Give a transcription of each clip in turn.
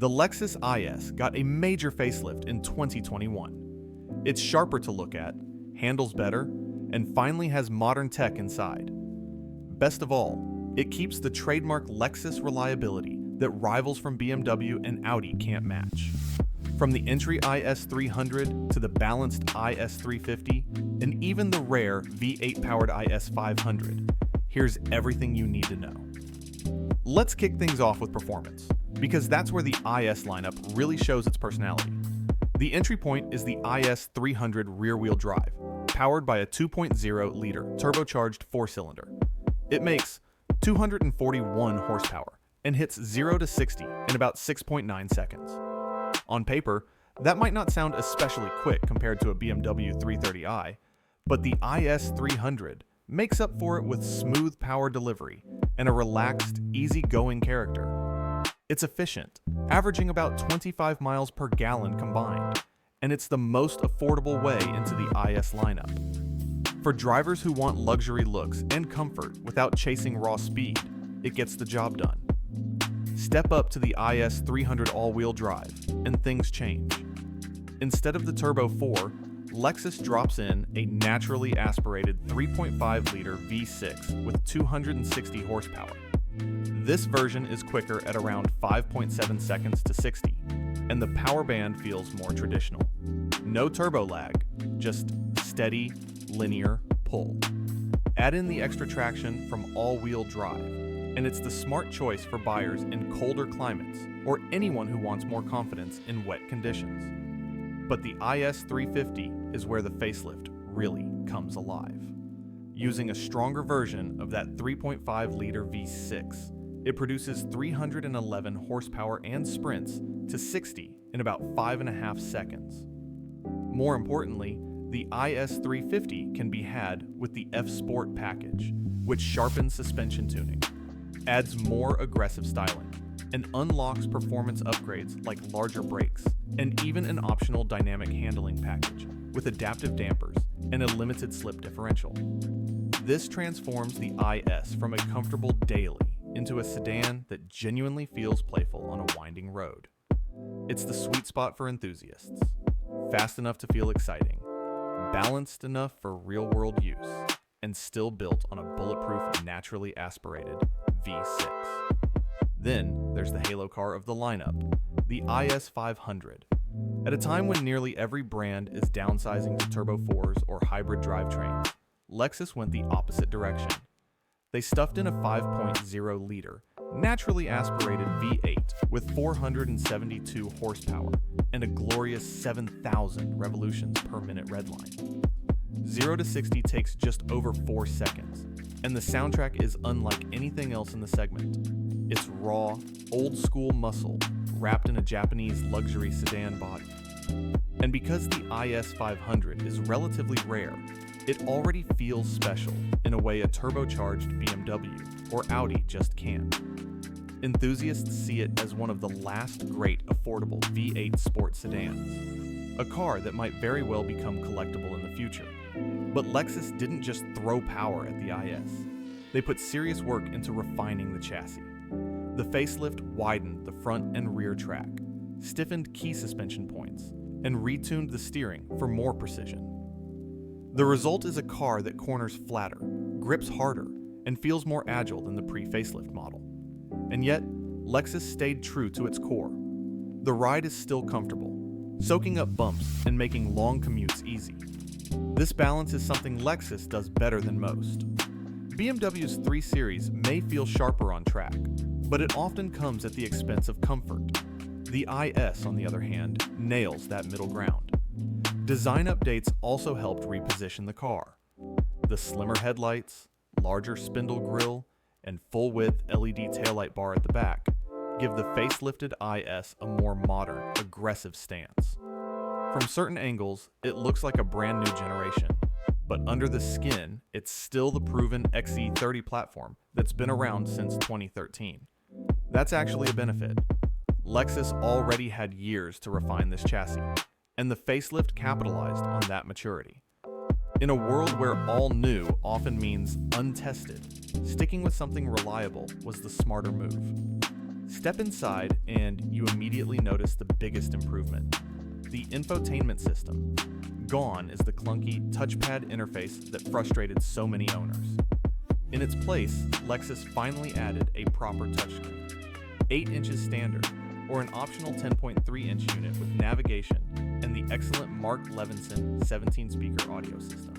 The Lexus IS got a major facelift in 2021. It's sharper to look at, handles better, and finally has modern tech inside. Best of all, it keeps the trademark Lexus reliability that rivals from BMW and Audi can't match. From the entry IS300 to the balanced IS350, and even the rare V8-powered IS500, here's everything you need to know. Let's kick things off with performance, because that's where the IS lineup really shows its personality. The entry point is the IS300 rear-wheel drive, powered by a 2.0-liter turbocharged four-cylinder. It makes 241 horsepower and hits 0 to 60 in about 6.9 seconds. On paper, that might not sound especially quick compared to a BMW 330i, but the IS300 makes up for it with smooth power delivery and a relaxed, easy-going character. It's efficient, averaging about 25 miles per gallon combined, and it's the most affordable way into the IS lineup. For drivers who want luxury looks and comfort without chasing raw speed, it gets the job done. Step up to the IS300 all-wheel drive, and things change. Instead of the Turbo 4, Lexus drops in a naturally aspirated 3.5-liter V6 with 260 horsepower. This version is quicker at around 5.7 seconds to 60, and the power band feels more traditional. No turbo lag, just steady, linear pull. Add in the extra traction from all-wheel drive, and it's the smart choice for buyers in colder climates or anyone who wants more confidence in wet conditions. But the IS350 is where the facelift really comes alive. Using a stronger version of that 3.5-liter V6, it produces 311 horsepower and sprints to 60 in about 5.5 seconds. More importantly, the IS350 can be had with the F-Sport package, which sharpens suspension tuning, adds more aggressive styling, and unlocks performance upgrades like larger brakes, and even an optional dynamic handling package with adaptive dampers and a limited slip differential. This transforms the IS from a comfortable daily into a sedan that genuinely feels playful on a winding road. It's the sweet spot for enthusiasts, fast enough to feel exciting, balanced enough for real-world use, and still built on a bulletproof, naturally aspirated V6. Then there's the halo car of the lineup, the IS500. At a time when nearly every brand is downsizing to Turbo 4s or hybrid drivetrains, Lexus went the opposite direction. They stuffed in a 5.0-liter, naturally aspirated V8 with 472 horsepower and a glorious 7,000 revolutions per minute redline. 0 to 60 takes just over 4 seconds, and the soundtrack is unlike anything else in the segment. It's raw, old-school muscle wrapped in a Japanese luxury sedan body. And because the IS500 is relatively rare, it already feels special in a way a turbocharged BMW or Audi just can't. Enthusiasts see it as one of the last great affordable V8 sports sedans, a car that might very well become collectible in the future. But Lexus didn't just throw power at the IS. They put serious work into refining the chassis. The facelift widened the front and rear track, stiffened key suspension points, and retuned the steering for more precision. The result is a car that corners flatter, grips harder, and feels more agile than the pre-facelift model. And yet, Lexus stayed true to its core. The ride is still comfortable, soaking up bumps and making long commutes easy. This balance is something Lexus does better than most. BMW's 3 Series may feel sharper on track, but it often comes at the expense of comfort. The IS, on the other hand, nails that middle ground. Design updates also helped reposition the car. The slimmer headlights, larger spindle grille, and full-width LED taillight bar at the back give the facelifted IS a more modern, aggressive stance. From certain angles, it looks like a brand new generation, but under the skin, it's still the proven XE30 platform that's been around since 2013. That's actually a benefit. Lexus already had years to refine this chassis, and the facelift capitalized on that maturity. In a world where all new often means untested, sticking with something reliable was the smarter move. Step inside and you immediately notice the biggest improvement: the infotainment system. Gone is the clunky touchpad interface that frustrated so many owners. In its place, Lexus finally added a proper touchscreen, 8 inches standard, or an optional 10.3-inch unit with navigation and the excellent Mark Levinson 17-speaker audio system.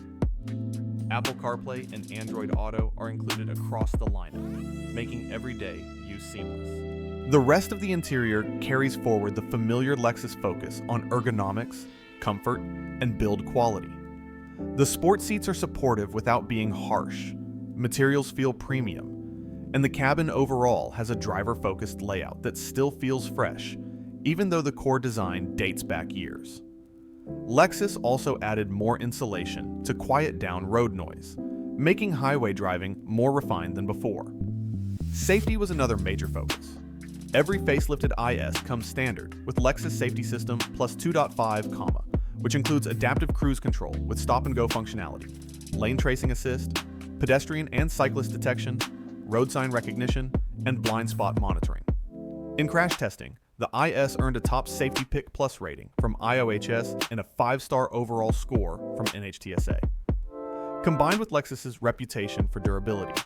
Apple CarPlay and Android Auto are included across the lineup, making everyday use seamless. The rest of the interior carries forward the familiar Lexus focus on ergonomics, comfort, and build quality. The sport seats are supportive without being harsh. Materials feel premium, and the cabin overall has a driver-focused layout that still feels fresh, even though the core design dates back years. Lexus also added more insulation to quiet down road noise, making highway driving more refined than before. Safety was another major focus. Every facelifted IS comes standard with Lexus Safety System plus 2.5, which includes adaptive cruise control with stop-and-go functionality, lane tracing assist, pedestrian and cyclist detection, road sign recognition, and blind spot monitoring. In crash testing, the IS earned a top Safety Pick Plus rating from IIHS and a 5-star overall score from NHTSA. Combined with Lexus's reputation for durability,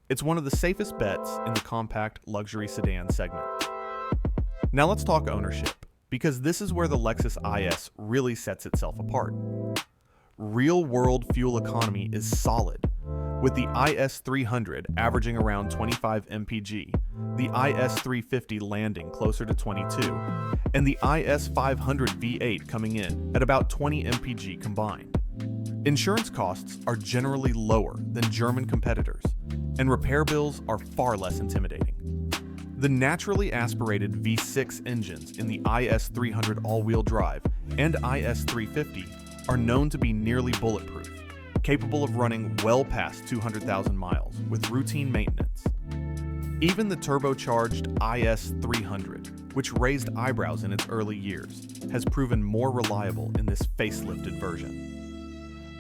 it's one of the safest bets in the compact luxury sedan segment. Now let's talk ownership, because this is where the Lexus IS really sets itself apart. Real-world fuel economy is solid, with the IS300 averaging around 25 mpg, the IS350 landing closer to 22, and the IS500 V8 coming in at about 20 mpg combined. Insurance costs are generally lower than German competitors, and repair bills are far less intimidating. The naturally aspirated V6 engines in the IS300 all-wheel drive and IS350 are known to be nearly bulletproof, capable of running well past 200,000 miles with routine maintenance. Even the turbocharged IS300, which raised eyebrows in its early years, has proven more reliable in this facelifted version.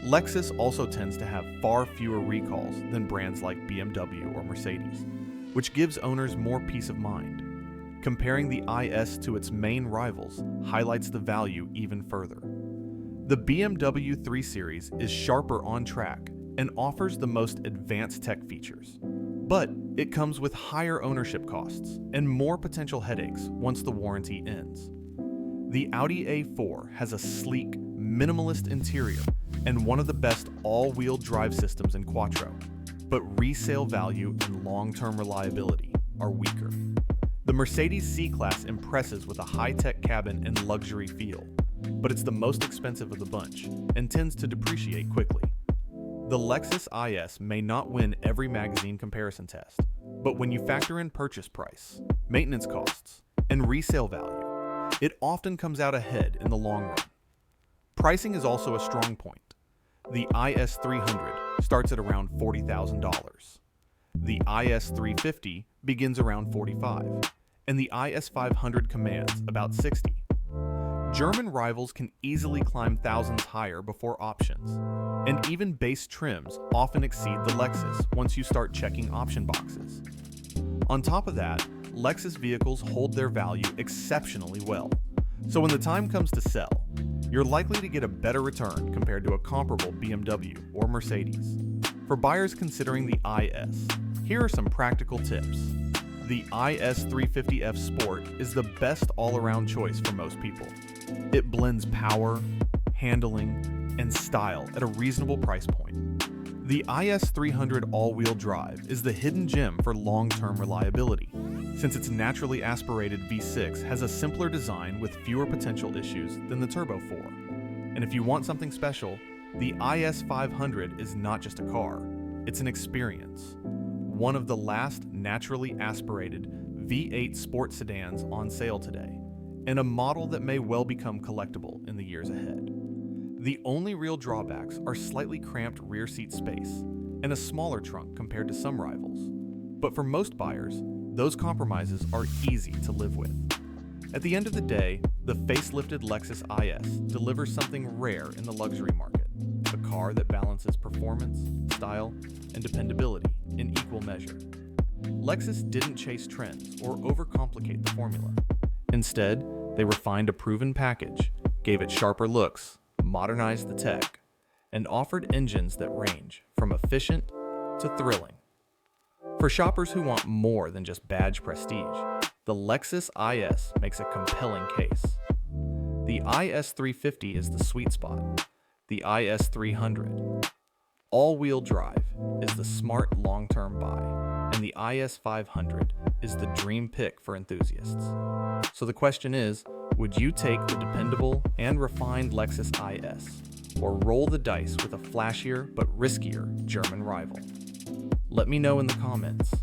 Lexus also tends to have far fewer recalls than brands like BMW or Mercedes, which gives owners more peace of mind. Comparing the IS to its main rivals highlights the value even further. The BMW 3 Series is sharper on track and offers the most advanced tech features, but it comes with higher ownership costs and more potential headaches once the warranty ends. The Audi A4 has a sleek, minimalist interior and one of the best all-wheel drive systems in Quattro, but resale value and long-term reliability are weaker. The Mercedes C-Class impresses with a high-tech cabin and luxury feel, but it's the most expensive of the bunch and tends to depreciate quickly. The Lexus IS may not win every magazine comparison test, but when you factor in purchase price, maintenance costs, and resale value, it often comes out ahead in the long run. Pricing is also a strong point. The IS300 starts at around $40,000. The IS350 begins around $45,000, and the IS500 commands about $60,000. German rivals can easily climb thousands higher before options, and even base trims often exceed the Lexus once you start checking option boxes. On top of that, Lexus vehicles hold their value exceptionally well, so when the time comes to sell, you're likely to get a better return compared to a comparable BMW or Mercedes. For buyers considering the IS, here are some practical tips. The IS350F Sport is the best all-around choice for most people. It blends power, handling, and style at a reasonable price point. The IS300 all-wheel drive is the hidden gem for long-term reliability, since its naturally aspirated V6 has a simpler design with fewer potential issues than the Turbo 4. And if you want something special, the IS500 is not just a car, it's an experience. One of the last naturally aspirated V8 sports sedans on sale today, and a model that may well become collectible in the years ahead. The only real drawbacks are slightly cramped rear seat space and a smaller trunk compared to some rivals. But for most buyers, those compromises are easy to live with. At the end of the day, the facelifted Lexus IS delivers something rare in the luxury market, a car that balances performance, style, and dependability in equal measure. Lexus didn't chase trends or overcomplicate the formula. Instead, they refined a proven package, gave it sharper looks, modernized the tech, and offered engines that range from efficient to thrilling. For shoppers who want more than just badge prestige, the Lexus IS makes a compelling case. The IS 350 is the sweet spot, the IS 300. All-wheel drive is the smart long-term buy, and the IS 500 is the dream pick for enthusiasts. So the question is, would you take the dependable and refined Lexus IS, or roll the dice with a flashier but riskier German rival? Let me know in the comments.